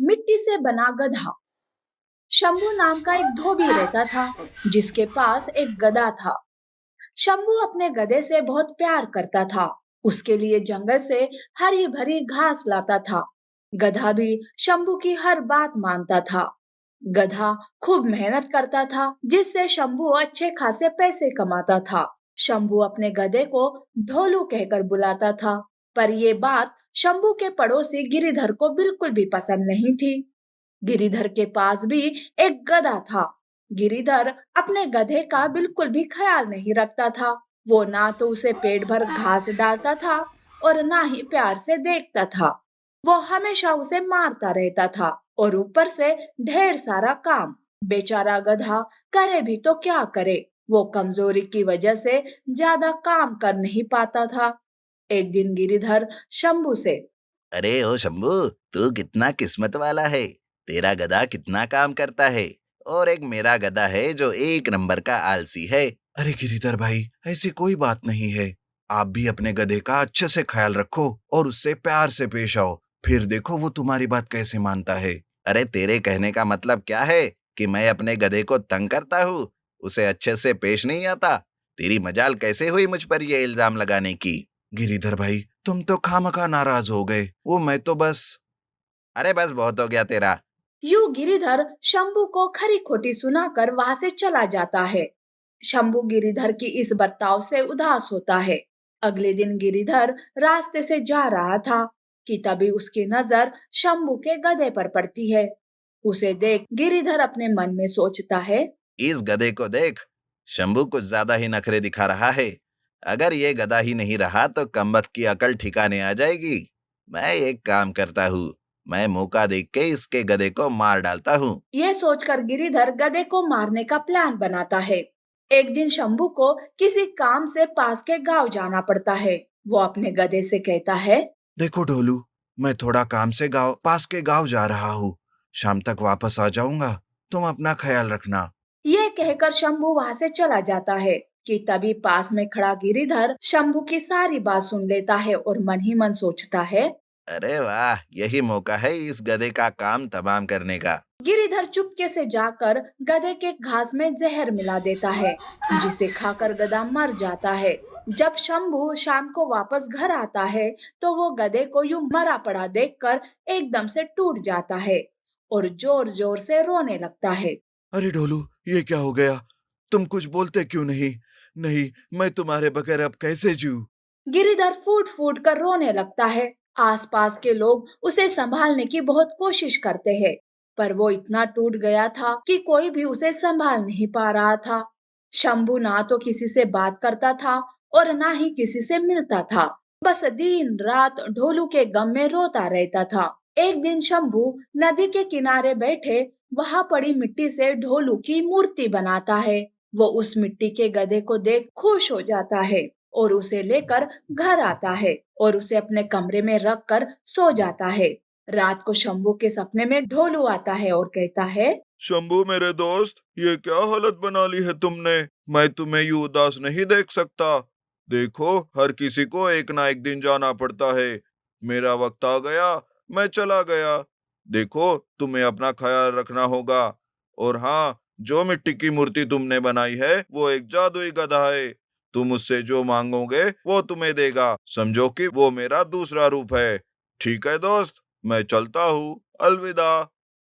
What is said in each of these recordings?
मिट्टी से बना गधा। शंभू नाम का एक धोबी रहता था, जिसके पास एक गधा था। शंभू अपने गधे से बहुत प्यार करता था। उसके लिए जंगल से हरी भरी घास लाता था। गधा भी शंभू की हर बात मानता था। गधा खूब मेहनत करता था, जिससे शंभू अच्छे खासे पैसे कमाता था। शंभू अपने गधे को ढोलू कहकर बुलाता था, पर ये बात शंभू के पड़ोसी गिरिधर को बिल्कुल भी पसंद नहीं थी। गिरिधर के पास भी एक गधा था। गिरिधर अपने गधे का बिल्कुल भी ख्याल नहीं रखता था। वो ना तो उसे पेट भर घास डालता था और ना ही प्यार से देखता था। वो हमेशा उसे मारता रहता था और ऊपर से ढेर सारा काम। बेचारा गधा करे भी तो क्या करे, वो कमजोरी की वजह से ज्यादा काम कर नहीं पाता था। एक दिन गिरिधर शंभू से, अरे ओ शंभू, तू कितना किस्मत वाला है। तेरा गधा कितना काम करता है और एक मेरा गधा है जो एक नंबर का आलसी है। अरे गिरिधर भाई, ऐसी कोई बात नहीं है। आप भी अपने गधे का अच्छे से ख्याल रखो और उससे प्यार से पेश आओ। फिर देखो वो तुम्हारी बात कैसे मानता है। अरे तेरे कहने का मतलब क्या है कि मैं अपने गधे को तंग करता हूँ, उसे अच्छे से पेश नहीं आता? तेरी मजाल कैसे हुई मुझ पर ये इल्जाम लगाने की? गिरिधर भाई, तुम तो खामखा नाराज हो गए। वो मैं तो बस। अरे बस बहुत हो गया तेरा। यूं गिरिधर शंभू को खरी खोटी सुनाकर वहां से चला जाता है। शंभू गिरिधर की इस बर्ताव से उदास होता है। अगले दिन गिरिधर रास्ते से जा रहा था कि तभी उसकी नजर शंभू के गधे पर पड़ती है। उसे देख गिरिधर अपने मन में सोचता है, इस गधे को देख, शंभू कुछ ज्यादा ही नखरे दिखा रहा है। अगर ये गधा ही नहीं रहा तो कमबख्त की अकल ठिकाने आ जाएगी। मैं एक काम करता हूँ, मैं मौका देख के इसके गधे को मार डालता हूँ। ये सोचकर गिरिधर गधे को मारने का प्लान बनाता है। एक दिन शंभू को किसी काम से पास के गांव जाना पड़ता है। वो अपने गधे से कहता है, देखो ढोलू, मैं थोड़ा काम से गांव पास के गांव जा रहा हूँ। शाम तक वापस आ जाऊंगा। तुम अपना ख्याल रखना। ये कहकर शंभू वहां से चला जाता है कि तभी पास में खड़ा गिरिधर शंभू की सारी बात सुन लेता है और मन ही मन सोचता है। अरे वाह, यही मौका है इस गधे का काम तमाम करने का। गिरिधर चुपके से जाकर गधे के घास में जहर मिला देता है, जिसे खाकर गधा मर जाता है। जब शंभू शाम को वापस घर आता है, तो वो गधे को यूं मरा पड़ा देखकर एकदम से टूट जाता है और जोर जोर से रोने लगता है। अरे ढोलू, ये क्या हो गया? तुम कुछ बोलते क्यों नहीं? नहीं, मैं तुम्हारे बगैर अब कैसे जीऊं? गिरिधर फूट फूट कर रोने लगता है। आसपास के लोग उसे संभालने की बहुत कोशिश करते हैं, पर वो इतना टूट गया था कि कोई भी उसे संभाल नहीं पा रहा था। शंभू ना तो किसी से बात करता था और ना ही किसी से मिलता था। बस दिन रात ढोलू के गम में रोता रहता था। एक दिन शंभू नदी के किनारे बैठे वहां पड़ी मिट्टी से ढोलू की मूर्ति बनाता है। वो उस मिट्टी के गधे को देख खुश हो जाता है और उसे लेकर घर आता है और उसे अपने कमरे में रख कर सो जाता है। रात को शंभू के सपने में ढोलू आता है और कहता है, शंभू मेरे दोस्त, ये क्या हालत बना ली है तुमने? मैं तुम्हें यूं उदास नहीं देख सकता। देखो, हर किसी को एक ना एक दिन जाना पड़ता है। मेरा वक्त आ गया, मैं चला गया। देखो, तुम्हें अपना ख्याल रखना होगा। और हाँ, जो मिट्टी की मूर्ति तुमने बनाई है वो एक जादुई गधा है। तुम उससे जो मांगोगे वो तुम्हें देगा। समझो कि वो मेरा दूसरा रूप है। ठीक है दोस्त, मैं चलता हूँ। अलविदा।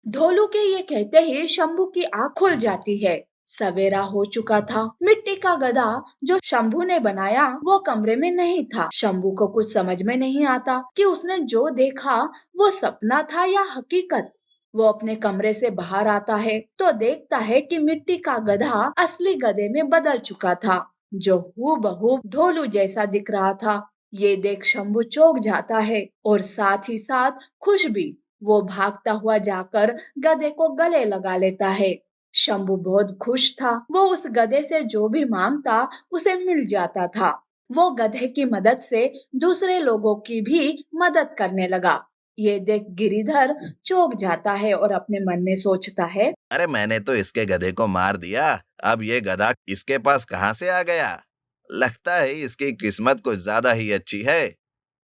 ढोलू के ये कहते ही शंभू की आंख खुल जाती है। सवेरा हो चुका था। मिट्टी का गधा जो शंभू ने बनाया वो कमरे में नहीं था। शंभू को कुछ समझ में नहीं आता कि उसने जो देखा वो सपना था या हकीकत। वो अपने कमरे से बाहर आता है तो देखता है कि मिट्टी का गधा असली गधे में बदल चुका था, जो हूबहू ढोलू जैसा दिख रहा था। ये देख शंभू चौंक जाता है और साथ ही साथ खुश भी। वो भागता हुआ जाकर गधे को गले लगा लेता है। शंभू बहुत खुश था। वो उस गधे से जो भी मांगता उसे मिल जाता था। वो गधे की मदद से दूसरे लोगों की भी मदद करने लगा। ये देख गिरिधर चौंक जाता है और अपने मन में सोचता है, अरे मैंने तो इसके गधे को मार दिया, अब ये गधा इसके पास कहाँ से आ गया? लगता है इसकी किस्मत कुछ ज्यादा ही अच्छी है।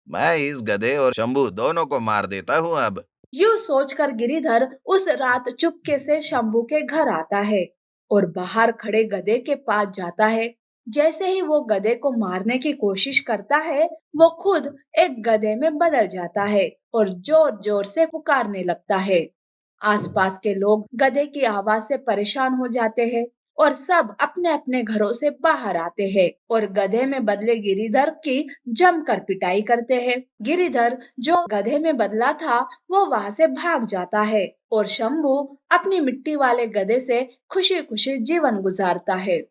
मैं इस गधे और शंभू दोनों को मार देता हूँ अब। यूं सोचकर गिरिधर उस रात चुपके से शंभू के घर आता है और बाहर खड़े गधे के पास जाता है। जैसे ही वो गधे को मारने की कोशिश करता है, वो खुद एक गधे में बदल जाता है और जोर जोर से पुकारने लगता है। आसपास के लोग गधे की आवाज से परेशान हो जाते हैं और सब अपने अपने घरों से बाहर आते हैं और गधे में बदले गिरिधर की जमकर पिटाई करते हैं। गिरिधर जो गधे में बदला था, वो वहां से भाग जाता है और शंभू अपनी मिट्टी वाले गधे से खुशी खुशी जीवन गुजारता है।